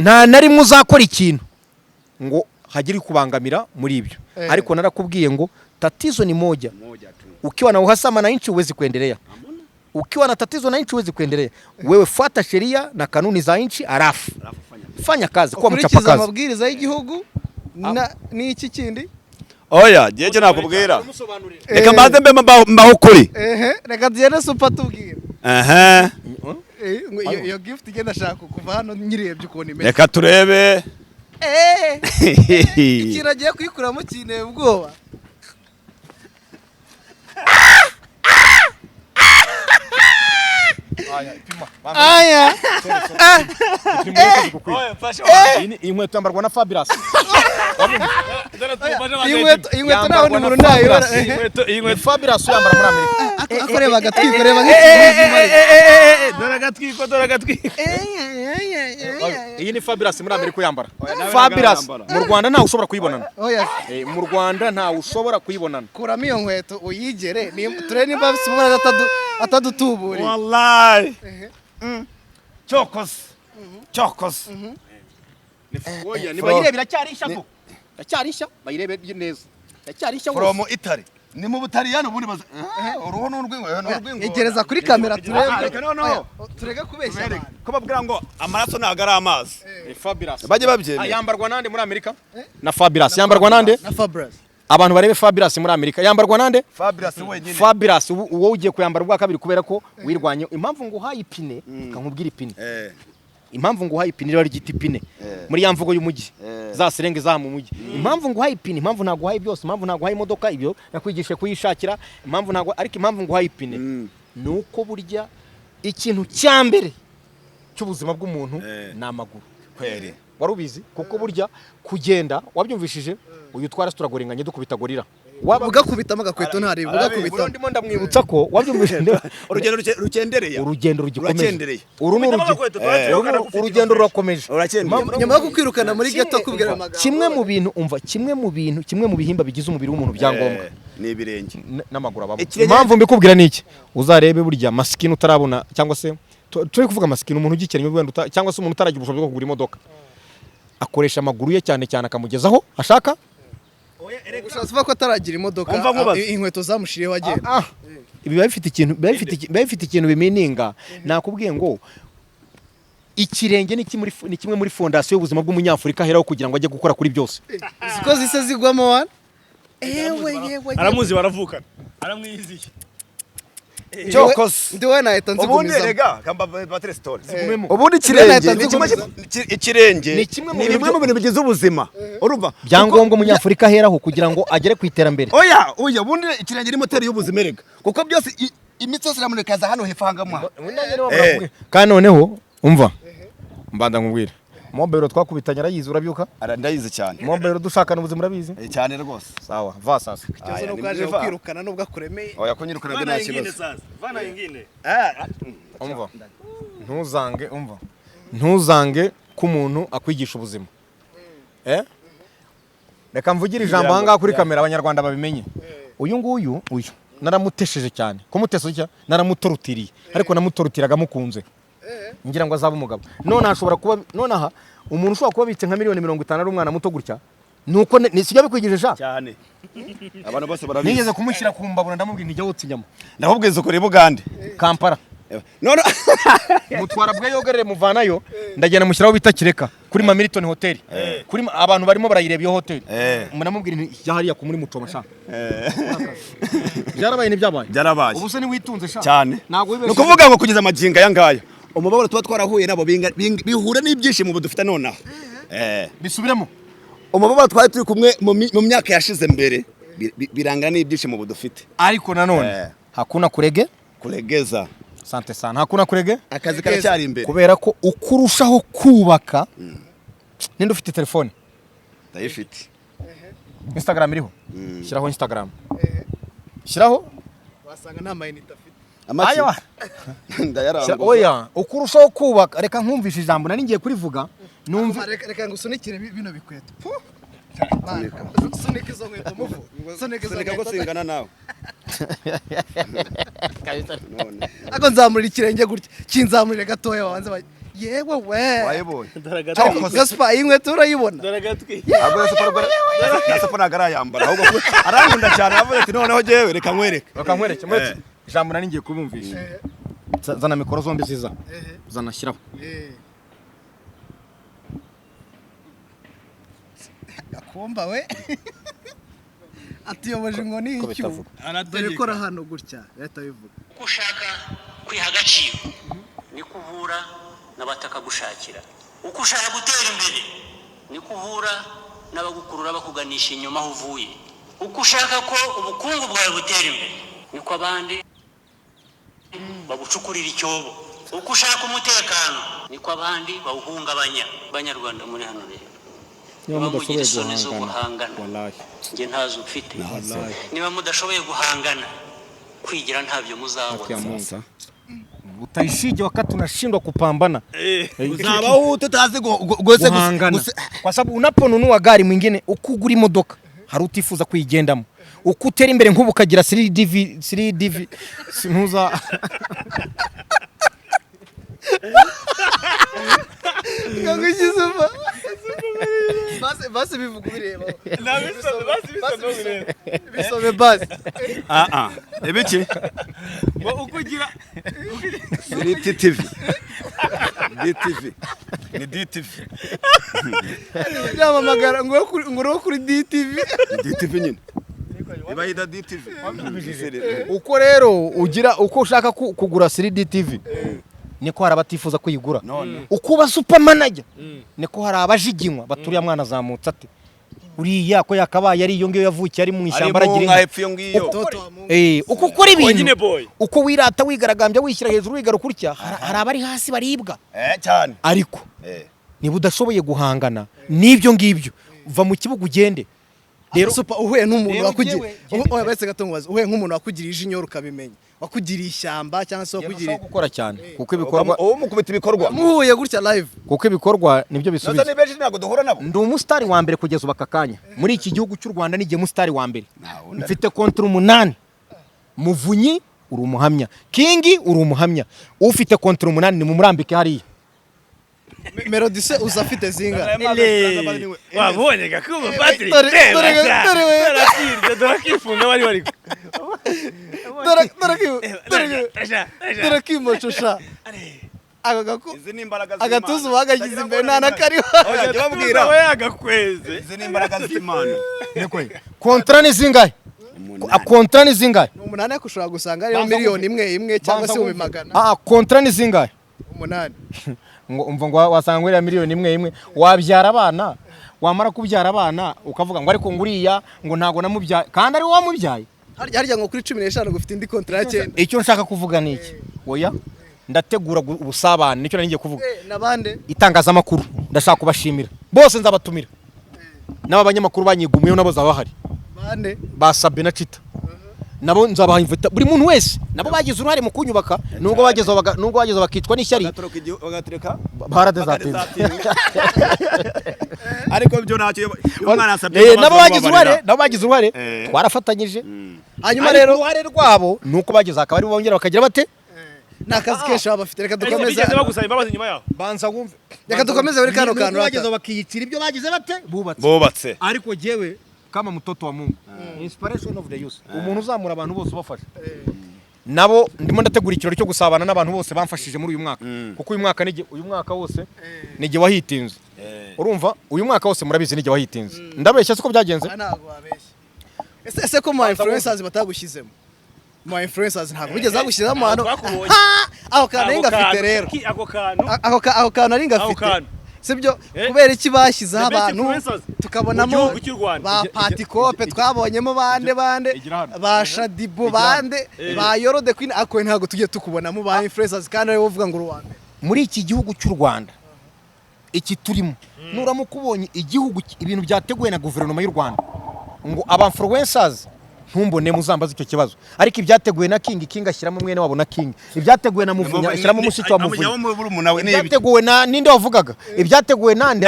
nta na rimwe uzakora ikintu ngo hagire kubangamira muri ibyo ariko narakubwiye ngo tatizo ni moja ukiwa na uhasama na nchi huwezi kuendelea ukiwa na tatizo na nchi huwezi kuendelea wewe fuata sheria na kanuni za nchi alafu fanya kazi kwa mchapa kazi amabwiriza y'igihugu ni iki kindi oya gihe cyo nakubwira reka mbanze mbe mbaho kuri reka tugende super tubwira iyo gift igenda ashaka kuva hano nyirebye ukuntu imeze reka turebe ikintu agiye kuyikuramo kineye ubwoba aya inkweto yambarwa na Fabulous. inkweto nawe ni umuntu nayibara Iyi nkweto Fabulous yambara muri Amerika. akoreba agatwiko reba dore agatwiko Iyi ni Fabulous muri Amerika yambara. Fabulous mu Rwanda ntawe ushobora kuyibonana. Mu Rwanda ntawe ushobora kuyibonana. kuramo iyo nkweto uyigere turebe nimba bisubira atadutuburi wallahi chokos Oya ni bayirebe biracyarisha ko. Biracyarisha bayirebe neza. Biracyarisha wose. from Italy ni mu Butaliyano ubundi baza uruho n'urwingo egereza kuri kamera turebe no turega kubeshya ko babwira ngo amaraso ntago ari amazi Fabulous. bajye babyemera Yambarwa nande muri Amerika? Na Fabulous yambarwa nande? na Fabulous. Abantu barebe Fabulous muri Amerika yambarwa nande? Fabulous wenyine Fabulous uwo ugiye kuyambara ubwa kabiri kubera ko wirwanye impamvu ngo uhaye ipine kankubwira ipine. Impamvu ngo uhaye ipine rari giti ipine muri ya mvugo y'umujyi za serenge za mu mujyi. Impamvu ngo uhaye ipine, impamvu ntago uhaye byose, impamvu ntago uhaye imodoka ibyo nakwigishe kuyishakira, impamvu ntago ariko impamvu ngo uhaye ipine nuko burya ikintu cyambere cy'ubuzima bw'umuntu n'amaguru. kweri Warubizi kuko burya kugenda wabyumvishije uyu twara turagorenganye dukubita gorira ugakubitamo agakweto ntari ugakubitamo ndimo ndamwibutsa ko wabyumvishije urugendo rukendereye urugendo rugikomeje urakendereye uru ni urugendo rurakomeje nyuma yo kukwirukana muri ghetto kubwira amagambo kimwe mu bintu umva kimwe mu bihimba bigize umubiri w'umuntu byangombwa ni ibirenge n'amaguru abamo impamvu mbikubwira niki uzarebe burya masikini utarabona cyangwa se turi kuvuga masikini umuntu ugikeneye wenda cyangwa se umuntu utaragira ubushobozi bwo kugura imodoka akoresha amaguru ye cyane akamugezaho ashaka ushobora ko ataragira imodoka inkweto zamushiriyeho agenda ibi bifite ikintu bimininga nakubwiye ngo ikirenge ni kimwe muri fondasiyo y'ubuzima bw'umunyafurika heraho kugira ngo ajye gukora kuri byose ziko zise zigwamo wana aramuzi baravukana aramwiziye Chokos ndiwe nahita ubundi nzigumiza rega kamba battle story ubundi ikirenge ni kimwe mu bintu bigize ubuzima urumva byangombwa umunyafurika heraho kugira ngo agere ku iterambere oya ubundi ikirenge ni moteri y'ubuzima erega kuko byose imitsi yose iramunekaza hano hepfo hangamwa kandi noneho umva mbanda nkubwira mobile twakubitanya arayizi urabyuka ndayizi cyane mobile dushakana ubuzima urabizi cyane rwose sawa va sasa cyazo no kaje kwirukana nubwo akuremeye oya kunyirukana bina kibazo vana ingine umva ntuzange ko umuntu akwigisha ubuzima reka mvugire ijambo hanga kuri kamera abanyarwanda babimenye uyu naramutesheje cyane kumutesha naramutorutiriye ariko namutorutiraga mukunze ngira ngo azaba umugabo none ashobora kuba nonaha umuntu ushobora kuba bitse nka $50 ari umwana muto gutya nuko nisijya bikwigisha cyane abantu bose barabizi nigeze kumushyira ku mbabura ndamubwira nijya wotsa inyama ndakubwiza ukuri Bugande Kampala none mutwara bwa yogerere muvanayo ndagenda mushyiraho bita Kireka kuri Milton Hotel kuri abantu barimo barayireba iyo hotel munamubwira ya hariya ku muri muco bashaka byarabaye byarabaye ubu se ni witunze sha cyane nago no kuvuga ngo kugeza amajinga yangaya umubabaro tuba twarahuye nabo bihura n'ibyishimo budufite nonaha bisubiremo umubabaro twari turi kumwe mu myaka yashize mbere biranga n'ibyishimo budufite ariko nanone hakuna kuregeza sante sana hakuna kurege akazi karacyari imbere kubera ko ukurushaho kubaka ninde ufite telefone ndayifite Instagram iriho shiraho Instagram shiraho wasanga nta mayinite afite ayo ndayaranguza oya ukurushaho kubaka reka nkumvisha ijambo nari ngiye kurivuga numva reka ngusunikire bino bikweto sunika izo nkweto muvu sunika gusingana nawe ako nzamurira ikirenge gutya kinzamurire gatoya wanze yewe we wayibonye gaspa inkweto urayibona ntabwo nasopa ntabwo arayambara ahubwo arankunda cyane avuga ati noneho jewe reka nkwereke ijambo nari ngiye kubumvisha zana mikoro zombi ziza zana shyiraho kumba we atiyoboje ngo ni icyo dore ko hano gutya leta bivuga ushaka kwiha agaciro ni kuvura n'abataka gushakira uko ushaka gutera imbere ni kuvura n'abagukurura bakuganisha inyuma aho uvuye uko ushaka ko ubukungu bwawe butera imbere niko abandi bagucukurira icyobo uko ushaka umutekano niko abandi bawuhungabanya banyarwanda muri hano rero niba mudashoboye guhangana njye ntazo mfite niba mudashoboye guhangana kwigira ntabyo muzabona utaishije wakati unashindwa kupambana uzabaho tutazi gose kwa sababu unaponunua gari mwingine ukugura imodoka hari utifuza kuyigendamo uko utera imbere nk'ubu kagira 3DV sinuza ngangishizuma basi bivuga bireba bisome basi ebiki ngo ukugira DTV ni DTV yamamagara ngo kuri DTV nyine ibayida DTV uko rero ugira uko ushaka kugura 3DTV niko hari abatifuza kuyigura ukuba supermanager niko hari abajiginywa baturiya mwana zamutse ate uriya ko yakabaye ari iyo ngiyo yavukiye ari mu ishyamba aragira uko ukora ibintu uko wirata wigaragambya wishyira hejuru wigarukurya hari abari hasi baribwa cyane ariko niba udashoboye guhangana n'ibyo ngibyo uva mu kibuga ugende rero super uhuye n'umuntu wakugira bese gatongobaza uhuye nk'umuntu wakugirije inyo ukabimenya wakugiriye ishyamba cyangwa se wakugiriye gukora cyane kuko ibikorwa uwo mukubita ibikorwa muhuye gutya live kuko ibikorwa nibyo bisubiza none beje ntago duhura nabo ndi umustar wa mbere kugeza ubakakanya muri iki gihugu cy'u Rwanda nigiye umustar wa mbere mfite kontra 8 muvunyi uri umuhamya kingi uri umuhamya ufite kontra 8 ni mumurambike hariya Melody se uzafite zinga wabonye gakuba Patrick dore bari dore kimoshosha agatuzu bagagize imbere nana kariho babwira we agakweze izi ni imbaraga z'Imana niko kontra ni zingahe kontra ni zingahe umunani kushobora gusanga ariyo miliyoni imwe cyangwa se 100 kontra ni zingahe umunani ngo umva ngo wasangwira miliyoni imwe wabyara abana wamara kubyara abana ukavuga ngo ariko nguriya ngo ntago namubyaye kandi ari wo wamubyaye harya ngo kuri 15 gufite indi kontra ya 9 icyo nshaka kuvuga ni iki oya ndategura ubusabane nicyo nari ngiye kuvuga nabande itangazamakuru ndashaka kubashimira bose nzabatumira n'abanyamakuru banyigumiyo nabo zabahari bande basabye na cita nabo nzabaha invita buri muntu wese nabo bagize uruhare mu kunyubaka nubwo bageze bakitwa n'ishyari bagatereka baradezatira ariko byo ntacyo umwana asabye nabo bagize uruhare twarafatanyije hanyuma rero uruhare rwabo nuko bageze akaba ari bongera bakagira bate nakazi kesho abafite reka dukomeze bagusaba imbabazi nyuma yaho banza wumve reka dukomeze buri kano kantu bageze bakiyitira ibyo bagize bate bubatse ariko jewe kama mtoto wa Mungu inspiration of the youth umuntu uzamura abantu bose ubafasha nabo ndimo ndategura ikirori cyo gusabana n'abantu bose bamfashije muri uyu mwaka kuko uyu mwaka wose nige wahitinze urumva uyu mwaka wose murabizi nige wahitinze ndabeshya siko byagenze ntago wabeshya ese ko my influencers batagushyizemo my influencers ntabwo bigeze bagushyizemo hano aho kana ingafite rero ako kana ari ingafite sibyo kubera iki bashyizeho abantu tukabonamo ba patikope twabonyemo bande ba shadibo bande ba yorode queen ako ntago tujye tukubonamo ba influencers kandi ari uvuga ngo Rwanda muri iki gihugu cy'u Rwanda iki turimo nuramukubonye igihugu ibintu byateguwe na guverinoma y'u Rwanda ngo aba influencers ntumbone muzambaza icyo kibazo ariko ibyateguwe na King ashyiramo mwene wabo na King ibyateguwe na Muvunya ashyiramo mushiki wa Muvunya ibyateguwe na ninde wavugaga ibyateguwe nande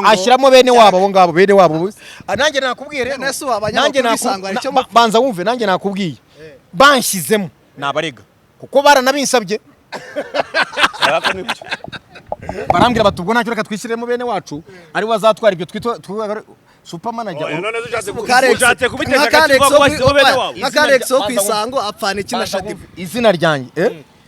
ashyiramo bene wabo abo ngabo bene wabo nanjye nakubwiye rero nanjye banza wumve nanjye nakubwiye banshyizemo nabarega kuko baranabinsabye barambwira batubwo ntacyo reka twishyiremo bene wacu ari wazatwara ibyo twitwa supermanager Akarex kwisango apfana ikina Shadibu izina ryanjye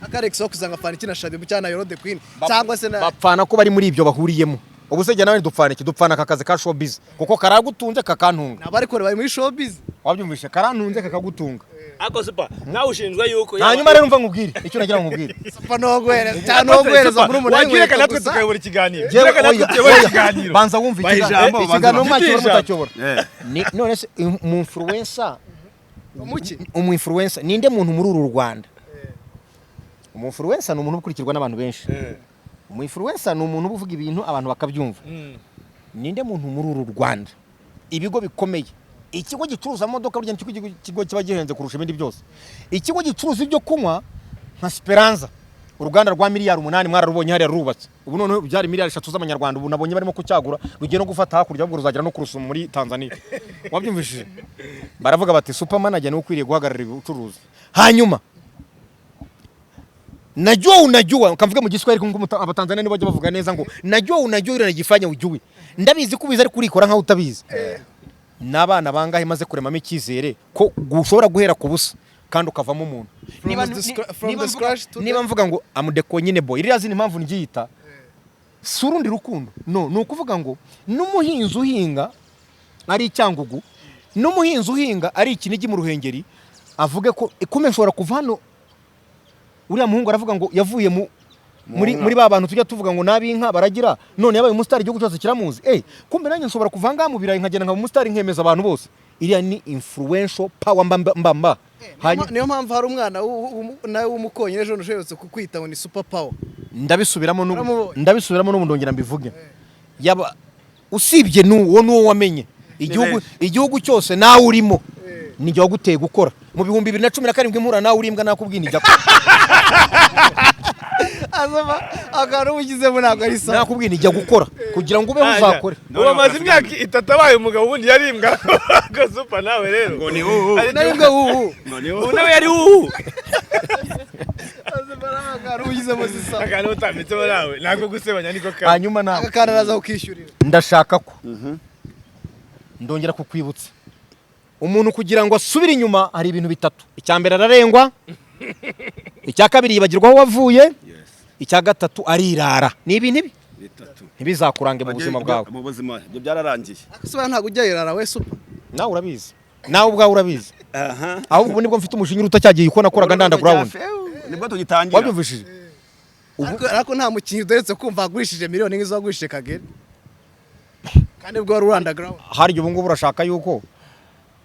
Akarex kuzanga apfana ikina Shadibu cyana Yorode Queen cyangwa se bapfana ko bari muri ibyo bahuriyemo ubusege nawe dupfana iki dupfana akazi ka showbiz kuko karagutunze kakantunga nabari kore bari muri showbiz wabyumvishe karantunze kakagutunga ako super nawe ushinzwe yuko hanyuma rero umva nkubwire icyo nagira nkubwire super no guhereza cyane no guhereza muri umuntu wagireka natwe tukayobora ikiganiro gireka natwe tukayobora ikiganiro banza wumva ikiganiro macyo mutacyobora none se umu-influencer ninde muntu muri uru Rwanda umu-influencer ni umuntu ukurikirwa n'abantu benshi umu-influencer ni umuntu uvuga ibintu abantu bakabyumva ninde muntu muri uru Rwanda ibigo bikomeye ikigo gicuruza imodoka burya ikigo kiba gihenze kurusha ibindi byose ikigo gicuruza ibyo kunywa nka Speranza uruganda rwa miliyari 8 mwararubonye hari rubatse ubu none byari miliyari 3 z'amanyarwanda ubu nabonye barimo kucyagura rugiye no gufata hakurya ahubwo ruzagera no kurusuma muri Tanzania wabyumvishije baravuga bati supermanager ni ukwiriye guhagararira ubucuruzi hanyuma unajua ukamvuga mu Giswahili ngo abatanzania nibo bajya bavuga neza ngo unajua iranagifanya ujui ndabizi kubiza ari kurikora nka utabizi n'abana bangahe maze kuremamo icyizere ko gushobora guhera ku busa kandi ukavamo umuntu niba mvuga ngo amudeko nyine boy iriya zini impamvu ngiyita surundi rukundo no ukuvuga ngo n'umuhinzi uhinga ari icyangugu n'umuhinzi uhinga ari ikinigi mu ruhengeri avuge ko ikomeshora kuva hano uriya muhungu aravuga ngo yavuye muri ba bantu tujya tuvuga ngo nabi inka baragira none yabaye umustar igihugu cyose kiramuzi kumbe nanjye nshobora kuvanga mu birayi nkagenda nka umustar nkemeza abantu bose iriya ni influential power mbamba niyo mpamvu hari umwana nawe w'umukonyi ejo nusherutse kukwita ngo ni super power ndabisubiramo n'ubu ndongera mbivuge yaba usibye n'uwo wamenye igihugu cyose nawe urimo nijya waguteye gukora mu 2017 impura nawe urimbwa nakubwina ijya azaba akaro ugizemo ntabwo ari sawa nakubwina ijya gukora kugira ngo ube uzakore ubamaze imyaka 3 abaye umugabo wundi yarimbwa ko super nawe rero ngo ni uhu narimbwa uhu nawe yari uhu azaba akaro ugizemo zisa akano utamitse nawe nako gusebanya niko ka hanyuma nawe akana araza ukishyurira ndashaka ko ndongera kukwibutsa umuntu kugira ngo asubire inyuma hari ibintu bitatu icyambere ararengwa icya kabiri yibagirwa aho wavuye icya gatatu arirara ni ibintu bitatu ntibizakurange mu buzima bwawe mu buzima ibyo byararangiye akasubira ntago ujya yirara we super nawe urabizi nawe ubwawe urabizi ahubwo ubu nibwo mfite umushinga utacyagiye uko nakoraga underground nibwo tugitangira wabyumvishije ariko nta mukinyi uderetse kumva agurishije miliyoni nk'izo wagurishije Kagere kandi ubwo wari underground hari ubu ngubu urashaka yuko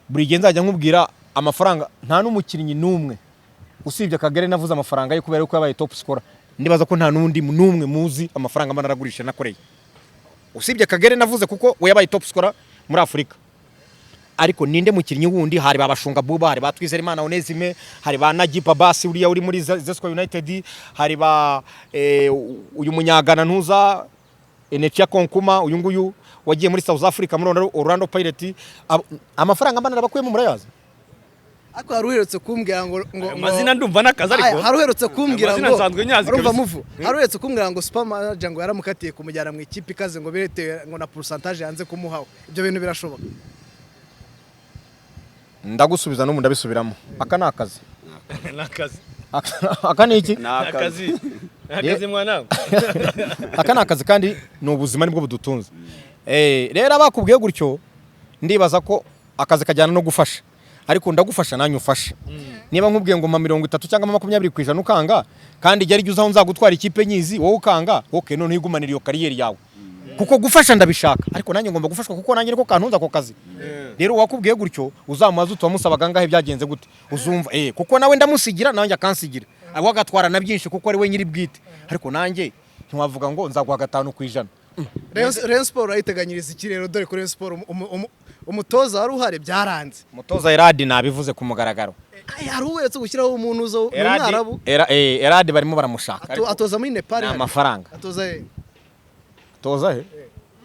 buri gihe nzajya nkubwira amafaranga nta n'umukinnyi n'umwe usibye Kagere navuze amafaranga ye kubera ko yabaye top scorer ndibaza ko nta n'undi n'umwe muzi amafaranga amana aragurisha nakoreye usibye Kagere navuze kuko we yabaye top scorer muri Afrika ariko ninde mukinnyi wundi hari babashunga buba hari batwizera Imana Onesime hari ba Nagipa Basi uriya uri muri Zesco United hari ba uyu munyagana ntuza Enetia Konkuma uyu nguyu wagiye muri South Africa muri Orlando Pirates amafaranga amana abakuye mu murayaza ako haruherutse kumbwira ngo amazina ndumva nakaza ariko haruherutse kumbwira ngo urumva muvu haruherutse kumbwira ngo supermanager ngo yaramukatiye kumujyana mu ikipe ikaze ngo birete ngo na pourcentage yanze kumuhaho ibyo bintu birashoboka ndagusubiza no ndabisubiramo aka nakazi nakazi aka ni iki nakazi mwana aka nakazi kandi ni ubuzima nibwo budutunze rero abakubwiye gutyo ndibaza ko akazi kajyana no gufasha ariko ndagufasha nanyu ufasha niba nkubwiye ngo 30 cyangwa 20% ukanga kandi igihe ari uzaho nzagutwara ikipe nyizi wowe ukanga okay none igumanira iyo kariyeri yawe kuko gufasha ndabishaka ariko nanjye ngomba gufashwa kuko nanjye niko kantunza ko kazi rero wakubwiye gutyo uzamubaza utamusaba ngahe byagenze gute uzumva kuko nawe ndamusigira nanjye akansigira abo agatwara na byinshi kuko ari we nyiri bwite ariko nanjye ntiwavuga ngo nzaguha 5%. Rayon Sport ayiteganyiriza ikirero dore ko Rayon Sport umutoza wari uhari byaranze umutoza Eradi nabivuze ku mugaragaro haruheretse gushyiraho umuntu uzo mu Mwarabu Eradi barimo baramushaka atoza muri Nepal amafaranga atoza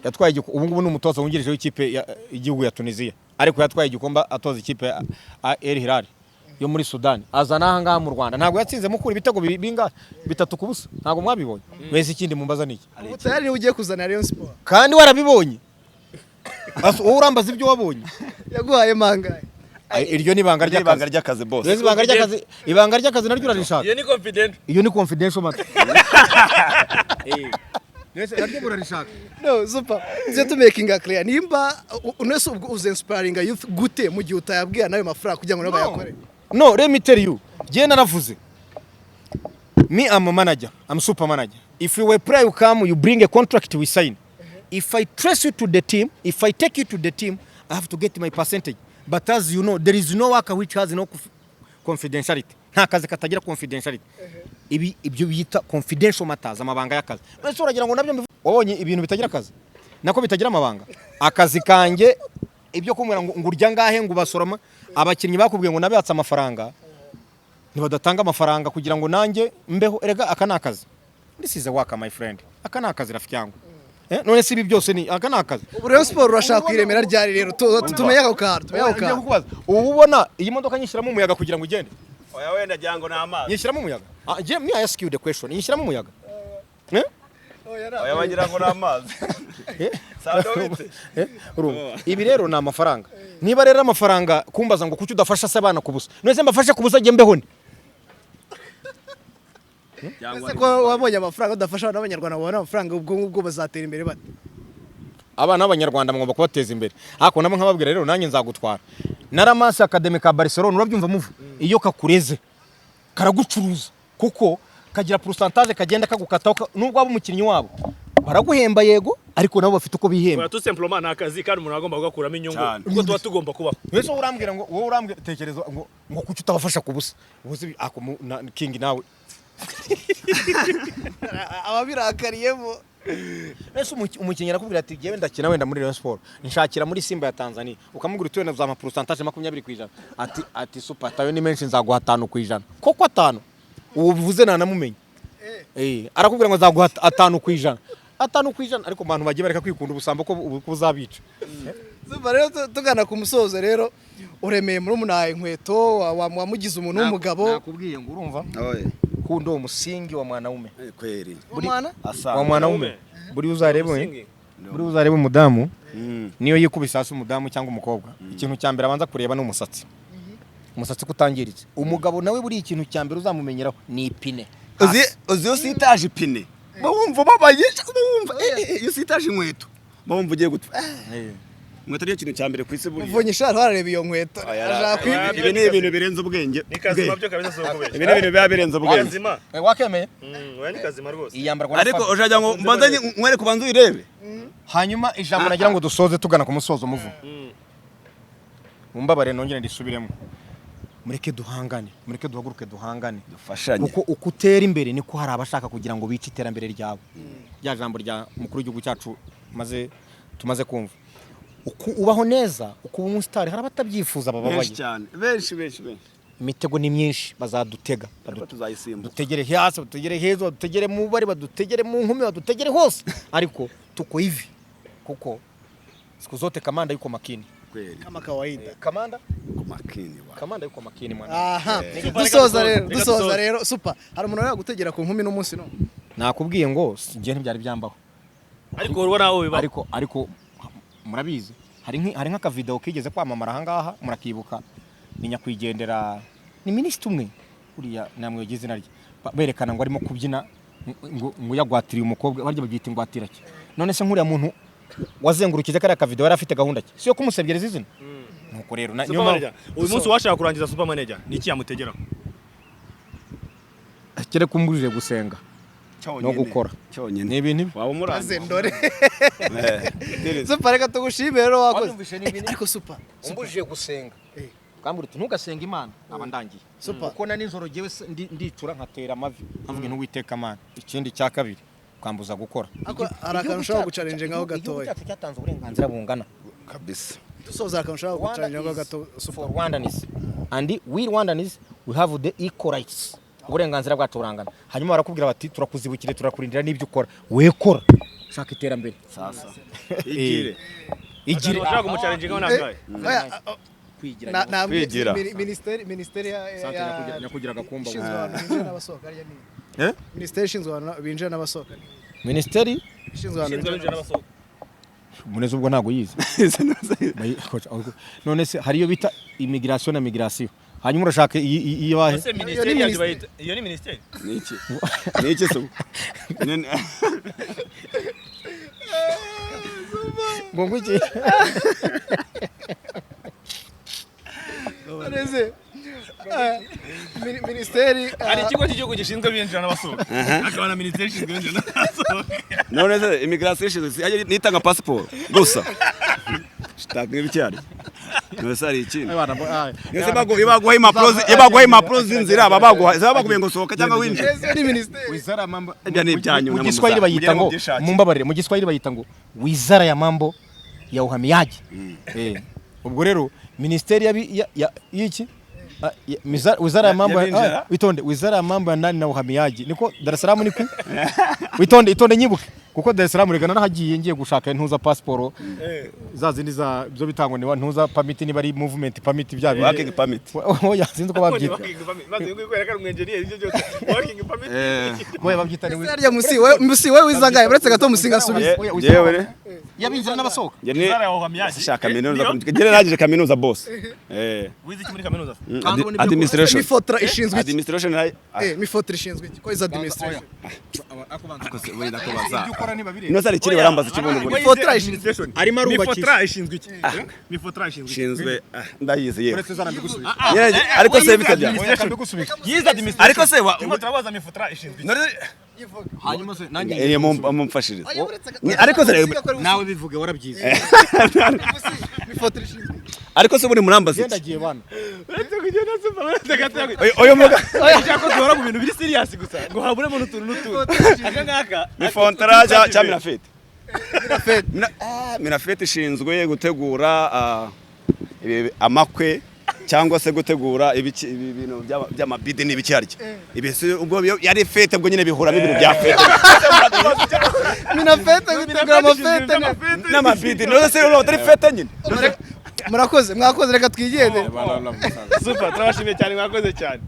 yatwaye ubu ngubu n'umutoza wungirije w'ikipe igihugu ya Tunisia ariko yatwaye igikomba atoza ikipe El Hilal yo muri Sudan azana aha mu Rwanda ntabwo yatsinze mukura ibitego binga 3-0 ntabwo mwabibonye wese ikindi mumbaza niki utari ugiye kuzana Rayon Sport kandi warabibonye wowe urambaza ibyo wabonye yaguhaye mangaye iryo ni banga ry'akazi boss ibanga ry'akazi naryo urarishaka iyo ni confidential mata nese naryo burarishaka no super tujye to making a clear nimba unese uze inspiring youth gute mu gihe utayabwiye nayo mafaranga kugira ngo nabo yakore no let me tell you je naravuze me I'm a manager I'm super manager if you were player you come you bring a contract we sign if I trace you to the team if I take you to the team I have to get my percentage but as you know there is no worker which has no confidentiality nta kazi katagira confidentiality ibyo bita confidential matters amabanga y'akazi nese uragira ngo nabyo wabonye ibintu bitagira akazi nako bitagira amabanga akazi kanjye ibyo kumwira ngo urya ngahe ngo basoroma abakinnyi bakubwiye ngo nabatse amafaranga nibadatanga amafaranga kugira ngo nanjye mbeho erega akanakazi this is a work my friend akanakazi rafiki yangu none si ibi byose ni akanakazi Rayon Sport urashaka kwiremera ryari rero tumenye ako card ubu ubona iyi modoka nyishyiramo umuyaga kugira ngo ugende oya wenda jango na amazi nyishyiramo umuyaga me I ask you the question nyishyiramo umuyaga oya bagira ngo na amazi ibi rero ni amafaranga niba rero amafaranga kumbaza ngo kuki udafasha se abana kubusa none mbafashe kubusa je mbeho ni ese ko wabonye amafaranga udafasha abana b'abanyarwanda babona amafaranga ubwo bazatera imbere bate abana b'abanyarwanda ngomba kubateza imbere hako nabo nkababwira rero nanjye nzagutwara naramasi academy ka Barcelona urabyumva muvu iyo kakureze karagucuruza kuko kagira pourcentage kagenda kagukataho nubwo abo umukinnyi wabo baraguhemba yego ariko nabo bafite uko bihemba tout simplement nakazi kandi umuntu agomba gukuramo inyungu kuko tuba tugomba kubaho wese urambwira ngo wowe urambwira tekereza ngo kuki utabafasha kubusa ubuze ako king nawe ababirakariyemo Nese umukinnyi arakubwira ati yewe ndakina wenda muri Rayon Sport nshakira muri Simba ya Tanzania ukamubwira utuye na za pourcentage 20% ati super tayo ni menshi nzaguha 5% koko 5 ubuvuze nanamumenye arakubwira ngo nzaguha 5% 5% ariko abantu bagiye bareka kwikunda ubusambo ko buzabica Zuba rero tugana ku musozo rero uremeye muri umunaye inkweto wamugize umuntu w'umugabo nakubwiye ngo urumva kundo umusingi wa mwanaume kweli wa mwanaume buri uzarebe umudamu niyo yikubisa hasi umudamu cyangwa umukobwa ikintu cya mbere abanza kureba ni umusatsi kutangiritse umugabo nawe buri ikintu cya mbere uzamumenyeraho ni ipine uzi yo sitaje ipine bumva babaye bumva iyo sitaje inkweto bumva ugiye gutwa inkweto niyo kintu cya mbere ku isi buri uvunyisha harareba iyo nkweto ibi ni ibintu birenze ubwenge nikazima byo kabisa so kubeshya ibi ni ibintu biba birenze ubwenge wakemeye oya nikazima rwose iyambarwa ariko ujajya ngo mbanze nkwere kubanza uyirebe hanyuma ijambo nagira ngo dusoze tugana ku musozo muvu mumbabare nongere ndisubiremo mureke duhangane mureke duhaguruke duhangane dufashanye kuko ukutera imbere niko hari abashaka kugira ngo bice iterambere ryawe rya jambo rya mukuru w'igihugu cyacu maze tumaze kumva ubaho neza uko umustar hari abatabyifuza bababaye cyane benshi imitego ni myinshi bazadutega tuzayisimbuka dutegere hasi dutegere hezo dutegere mu bari badutegere mu nkumi badutegere hose ariko tuko hivi kuko siku zote kamanda yuko makini kweli kama kawaida kamanda yuko makini mwana aha dusoza rero super hari umuntu yagutegera ku nkumi n'umunsi no nakubwiye ngo ngiye ntibyari byambaho ariko urabona aho biba ariko murabizi hari nk'aka video kigeze kwamamara ahangaha murakibuka ni nyakwigendera ni minisitiri umwe uriya namwe yagize naryo berekana ngo arimo kubyina ngo yagwatiriye umukobwa barya babyita ingwatira ki none se nkuriya muntu wazengurukije kare aka video yari afite gahunda ki siyo kumusebyereza izina nuko rero niyo uyu munsi washaka kurangiza supermanager niki yamutegeraho kere kumbujije gusenga no gukora cyonyine ibintu waba umuraze ndore super reka tugushimire rero wakoze ariko super umbujije gusenga kambura ntugasenga imana aba ndangiye uko na nijoro jewe ndicura nkatera amavi nkavuga n'uwiteka mana ikindi cya kabiri kwambuza gukora arakanushaho guchallenge ngaho gatoya cyatanze uburenganzira bungana kabisa dusoza arakanushaho guchallenge ngaho gato for Rwandans and we Rwandans we have the equal rights uburenganzira bwacu burangana hanyuma barakubwira bati turakuzibukire turakurindira n'ibyo ukora wekora shaka iterambere sasa igire ushaka kumuchallenge ngaho nakaye kwigira ministeri ya nyakugira gakumba n'abasohoka ari ni ministeri ishinzwe binjira n'abasohoka ministeri ishinzwe binjira n'abasohoka muneze ubwo ntago yize none se hariyo bita immigration na migration hanyuma urashaka iyi bahe ese ministeri yaje bayita iyo ni ministeri niki so ngo ngwiki Areze ministeri hari ikigo cy'igihugu gishinzwe binjira n'abasohoka akaba na ministeri ishinzwe binjira n'abasohoka none se immigration ishinzwe nitanga passport gusa shitaka ibicyari nose ari ikintu nose baguha impapuro z'inzira baguha ngo sohoka cyangwa winjira ni ministeri wizara mambo ni ibyanyu mu Giswahili bayita ngo mumbabarire mu Giswahili bayita ngo wizara ya mambo ya uhamiaji ubwo rero ministeri y'iki wizara ya mambo witonde wizara ya mambo ya ndani na uhamiaji niko Dar es Salaam niko witonde nyibuke kuko Dar es Salaam regana nahagiye ngiye gushaka intuza passport za zindi za byo bitangwa ni ntuza permit ni bari movement permit bya biri working permit oya sinzi ko babyita maze ngwikwereka umwenjeniye ibyo byose working permit boye babyita ni Serya musi we wizangaye uretse gato musinga subiza yewe yabinjira n'abasohoka wizara ya uhamiaji shaka kaminuza ngere nagije kaminuza boss wize muri kaminuza administration mifotra ishinzwe iki administration mifotra ishinzwe iki ko is administration no sari kiri barambaza kibuno mifotra ishinzwe arimo arubakisha ishinzwe iki mifotra ishinzwe ndayize yewe ariko se bitajya yize administration ariko se turabaza mifotra ishinzwe hanyuma se nanjye mumfashiriza ariko se nawe bivuge warabyize mifotra ishinzwe ariko se buri murambaza ndagiye bana uretse kugenda sumva uretse oyo muga cyako duhora mu bintu biri serious gusa ngo haburemo n'utuntu aka ngaka mifontara cya minafete ishinzwe gutegura amakwe cyangwa se gutegura ibintu by'amabide n'ibicyarya ibese ubwo yari fete ubwo nyine bihuramo ibintu bya fete minafete gutegura amafete n'amabide no se utari fete nyine mwakoze reka twigende super turabashimiye cyane mwakoze cyane